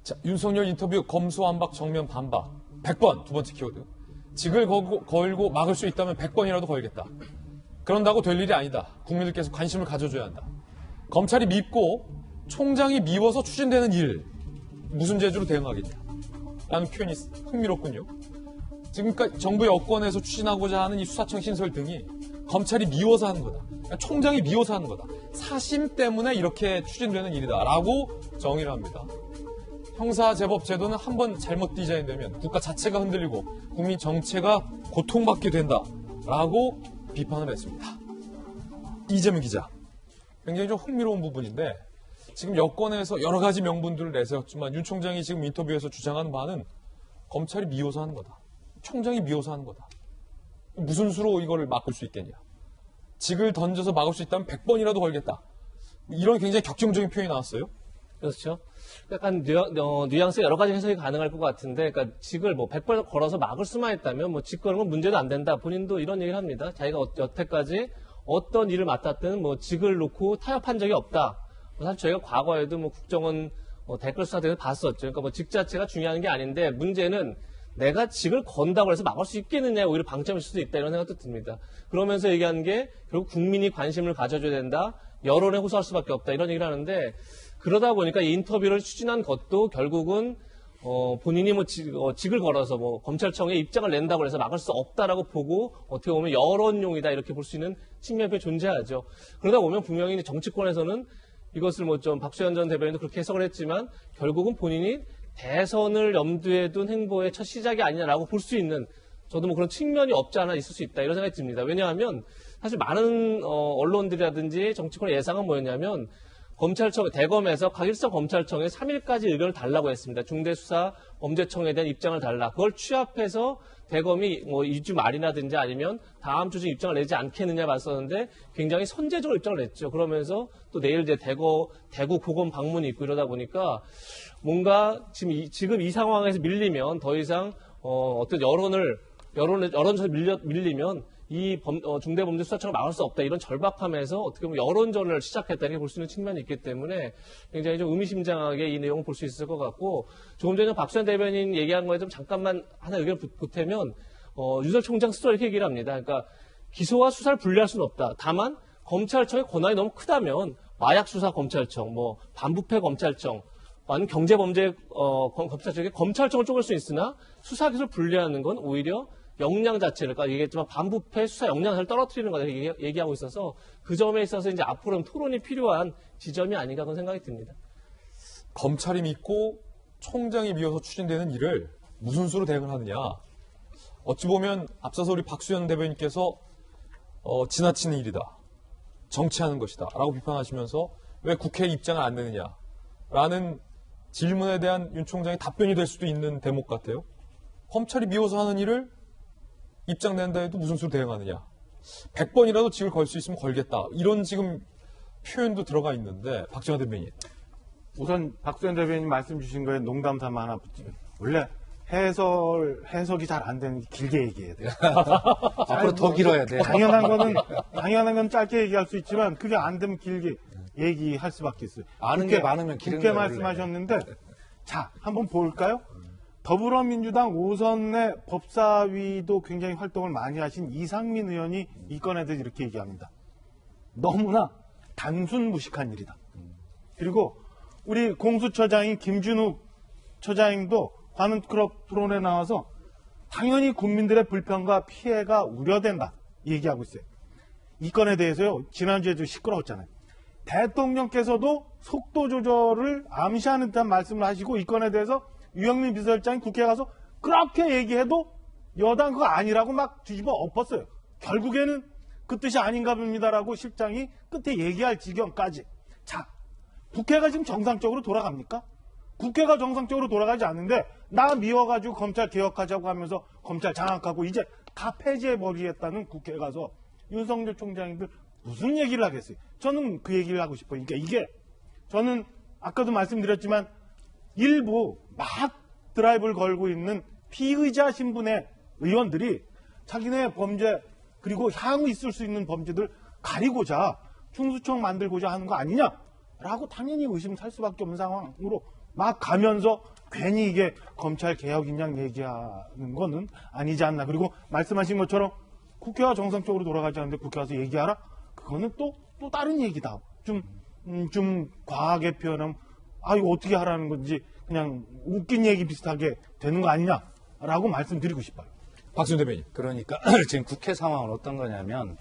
자, 윤석열 인터뷰 검수완박 정면 반박. 100번 두 번째 키워드. 직을 걸고 막을 수 있다면 100번이라도 걸겠다. 그런다고 될 일이 아니다. 국민들께서 관심을 가져줘야 한다. 검찰이 밉고 총장이 미워서 추진되는 일. 무슨 재주로 대응하겠냐. 라는 표현이 흥미롭군요. 지금까지 정부 여권에서 추진하고자 하는 이 수사청 신설 등이 검찰이 미워서 하는 거다. 그러니까 총장이 미워서 하는 거다. 사심 때문에 이렇게 추진되는 일이다. 라고 정의를 합니다. 형사제법제도는 한번 잘못 디자인되면 국가 자체가 흔들리고 국민 정체가 고통받게 된다. 라고 비판을 했습니다. 이재명 기자. 굉장히 좀 흥미로운 부분인데 지금 여권에서 여러 가지 명분들을 내세웠지만 윤 총장이 지금 인터뷰에서 주장하는 바는 검찰이 미워서 하는 거다. 총장이 미워서 하는 거다. 무슨 수로 이걸 막을 수 있겠냐. 직을 던져서 막을 수 있다면 100번이라도 걸겠다. 이런 굉장히 격정적인 표현이 나왔어요. 그렇죠. 약간 뉘앙스 여러 가지 해석이 가능할 것 같은데, 그러니까 직을 뭐 100번 걸어서 막을 수만 있다면 뭐 직 거는 건 문제도 안 된다. 본인도 이런 얘기를 합니다. 자기가 여태까지 어떤 일을 맡았든 뭐 직을 놓고 타협한 적이 없다. 사실 저희가 과거에도 뭐 국정원 댓글 수사 때도 봤었죠. 그러니까 뭐 직 자체가 중요한 게 아닌데 문제는 내가 직을 건다고 해서 막을 수 있겠느냐, 오히려 방점일 수도 있다, 이런 생각도 듭니다. 그러면서 얘기한 게 결국 국민이 관심을 가져줘야 된다, 여론에 호소할 수밖에 없다, 이런 얘기를 하는데, 그러다 보니까 이 인터뷰를 추진한 것도 결국은 본인이 뭐 직을 걸어서 뭐 검찰청에 입장을 낸다고 해서 막을 수 없다라고 보고 어떻게 보면 여론용이다, 이렇게 볼 수 있는 측면이 존재하죠. 그러다 보면 분명히 정치권에서는 이것을 뭐 좀 박수현 전 대변인도 그렇게 해석을 했지만 결국은 본인이 대선을 염두에 둔 행보의 첫 시작이 아니냐라고 볼 수 있는, 저도 뭐 그런 측면이 없지 않아 있을 수 있다, 이런 생각이 듭니다. 왜냐하면 사실 많은 언론들이라든지 정치권의 예상은 뭐였냐면 검찰청, 대검에서 각일성 검찰청에 3일까지 의견을 달라고 했습니다. 중대수사범죄청에 대한 입장을 달라. 그걸 취합해서 대검이 뭐 2주 말이라든지 아니면 다음 주쯤 입장을 내지 않겠느냐 봤었는데 굉장히 선제적으로 입장을 냈죠. 그러면서 또 내일 이제 대구 고검 방문이 있고 이러다 보니까 뭔가 지금 이 상황에서 밀리면 더 이상 어떤 여론에서 밀리면 이 중대범죄수사청을 막을 수 없다, 이런 절박함에서 어떻게 보면 여론전을 시작했다, 이렇게 볼 수 있는 측면이 있기 때문에 굉장히 좀 의미심장하게 이 내용을 볼 수 있을 것 같고, 조금 전에 박수현 대변인 얘기한 거에 좀 잠깐만 하나 의견을 보태면 윤석열 총장 스스로 이렇게 얘기를 합니다. 그러니까 기소와 수사를 분리할 수는 없다. 다만 검찰청의 권한이 너무 크다면 마약수사 검찰청, 뭐 반부패 검찰청, 아니면 경제범죄 검찰청에 검찰청을 쪼갤 수 있으나 수사기소를 분리하는 건 오히려 역량 자체를, 그러니까 얘기했지만 반부패 수사 역량 자체를 떨어뜨리는 거다, 얘기하고 있어서 그 점에 있어서 이제 앞으로는 토론이 필요한 지점이 아닌가 그런 생각이 듭니다. 검찰이 믿고 총장이 미워서 추진되는 일을 무슨 수로 대응을 하느냐. 어찌 보면 앞서서 우리 박수현 대변인께서 지나치는 일이다, 정치하는 것이다 라고 비판하시면서 왜 국회에 입장을 안 내느냐라는 질문에 대한 윤 총장의 답변이 될 수도 있는 대목 같아요. 검찰이 미워서 하는 일을 입장 낸다 해도 무슨 수로 대응하느냐. 100번이라도 직을 걸 수 있으면 걸겠다, 이런 지금 표현도 들어가 있는데, 박정환 대변인. 우선 박수현 대변인 말씀 주신 거에 농담 삼아 하나 붙이면, 원래 해석이 잘 안 되는 게 길게 얘기해야 돼요. 앞으로 더 길어야 돼. 당연한 건 짧게 얘기할 수 있지만 그게 안 되면 길게 얘기할 수밖에 있어요. 아는 게 많으면 길은 그렇게 말씀하셨는데, 자, 한번 볼까요? 더불어민주당 5선의 법사위도 굉장히 활동을 많이 하신 이상민 의원이 이 건에 대해서 이렇게 얘기합니다. 너무나 단순 무식한 일이다. 그리고 우리 공수처장인 김준욱 처장도 관훈 클럽 토론에 나와서 당연히 국민들의 불편과 피해가 우려된다, 얘기하고 있어요. 이 건에 대해서요, 지난주에도 시끄러웠잖아요. 대통령께서도 속도 조절을 암시하는 듯한 말씀을 하시고, 이 건에 대해서 유영민 비서실장이 국회에 가서 그렇게 얘기해도 여당 그거 아니라고 막 뒤집어 엎었어요. 결국에는 그 뜻이 아닌가 봅니다라고 실장이 끝에 얘기할 지경까지. 자, 국회가 지금 정상적으로 돌아갑니까? 국회가 정상적으로 돌아가지 않는데 나 미워가지고 검찰 개혁하자고 하면서 검찰 장악하고 이제 다 폐지해버리겠다는 국회에 가서 윤석열 총장님들 무슨 얘기를 하겠어요? 저는 그 얘기를 하고 싶어요. 그러니까 이게 저는 아까도 말씀드렸지만 일부 막 드라이브를 걸고 있는 피의자 신분의 의원들이 자기네 범죄 그리고 향후 있을 수 있는 범죄들 가리고자 충수청 만들고자 하는 거 아니냐라고 당연히 의심 살 수밖에 없는 상황으로 막 가면서 괜히 이게 검찰 개혁인양 얘기하는 거는 아니지 않나. 그리고 말씀하신 것처럼 국회가 정상적으로 돌아가지 않는데 국회 와서 얘기하라? 그거는 또 다른 얘기다. 좀 과하게 표현하면 이거 어떻게 하라는 건지 그냥 웃긴 얘기 비슷하게 되는 거 아니냐라고 말씀드리고 싶어요. 박순 대변인. 그러니까 지금 국회 상황은 어떤 거냐면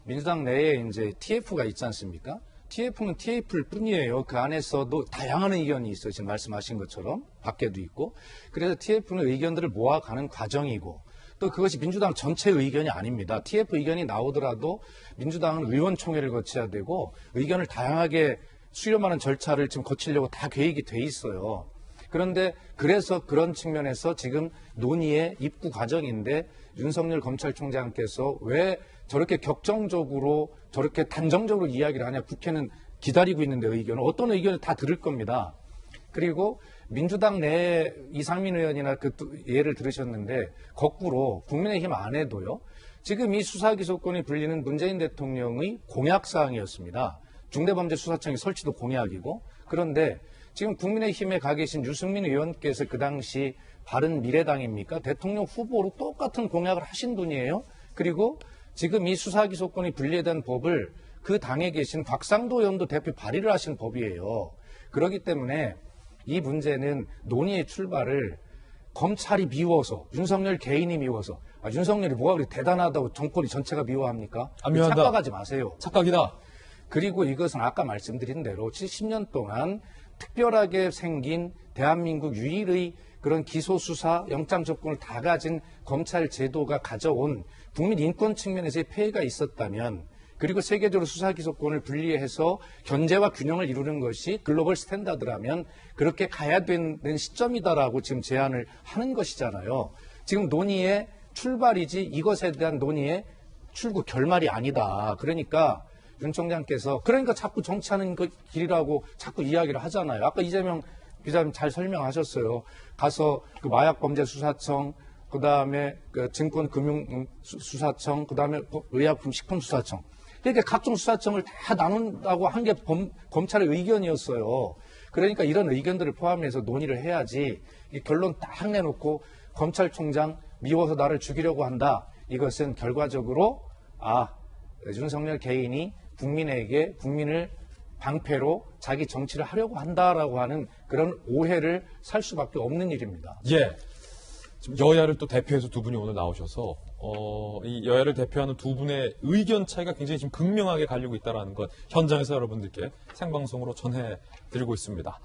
민주당 내에 이제 TF가 있지 않습니까? TF는 TF일 뿐이에요. 그 안에서도 다양한 의견이 있어요. 지금 말씀하신 것처럼 밖에도 있고. 그래서 TF는 의견들을 모아가는 과정이고 또 그것이 민주당 전체 의견이 아닙니다. TF 의견이 나오더라도 민주당은 의원총회를 거쳐야 되고 의견을 다양하게 수렴하는 절차를 지금 거치려고 다 계획이 돼 있어요. 그런데 그래서 그런 측면에서 지금 논의의 입구 과정인데 윤석열 검찰총장께서 왜 저렇게 격정적으로 저렇게 단정적으로 이야기를 하냐. 국회는 기다리고 있는데 의견을 어떤 의견을 다 들을 겁니다. 그리고 민주당 내 이상민 의원이나 그 예를 들으셨는데 거꾸로 국민의힘 안에도요. 지금 이 수사기소권이 불리는 문재인 대통령의 공약사항이었습니다. 중대범죄수사청의 설치도 공약이고 그런데 지금 국민의힘에 가 계신 유승민 의원께서 그 당시 바른미래당입니까? 대통령 후보로 똑같은 공약을 하신 분이에요. 그리고 지금 이 수사기소권이 분리된 법을 그 당에 계신 곽상도 의원도 대표 발의를 하신 법이에요. 그렇기 때문에 이 문제는 논의의 출발을 검찰이 미워서 윤석열 개인이 미워서 윤석열이 뭐가 그렇게 대단하다고 정권이 전체가 미워합니까? 안 미워한다. 착각하지 마세요. 착각이다. 그리고 이것은 아까 말씀드린 대로 70년 동안 특별하게 생긴 대한민국 유일의 그런 기소수사 영장 접근을 다 가진 검찰 제도가 가져온 국민 인권 측면에서의 폐해가 있었다면 그리고 세계적으로 수사기소권을 분리해서 견제와 균형을 이루는 것이 글로벌 스탠다드라면 그렇게 가야 되는 시점이다라고 지금 제안을 하는 것이잖아요. 지금 논의의 출발이지 이것에 대한 논의의 출구 결말이 아니다. 그러니까 윤 총장께서 그러니까 자꾸 정치하는 그 길이라고 자꾸 이야기를 하잖아요. 아까 이재명 기자님 잘 설명하셨어요. 가서 그 마약범죄수사청, 그 다음에 그 증권금융수사청, 그 다음에 의약품식품수사청. 이렇게 각종 수사청을 다 나눈다고 한 게 검찰의 의견이었어요. 그러니까 이런 의견들을 포함해서 논의를 해야지 이 결론 딱 내놓고 검찰총장 미워서 나를 죽이려고 한다. 이것은 결과적으로 윤석열 개인이 국민을 방패로 자기 정치를 하려고 한다라고 하는 그런 오해를 살 수밖에 없는 일입니다. 예. 지금 여야를 또 대표해서 두 분이 오늘 나오셔서 이 여야를 대표하는 두 분의 의견 차이가 굉장히 지금 극명하게 갈리고 있다는 것 현장에서 여러분들께 생방송으로 전해드리고 있습니다.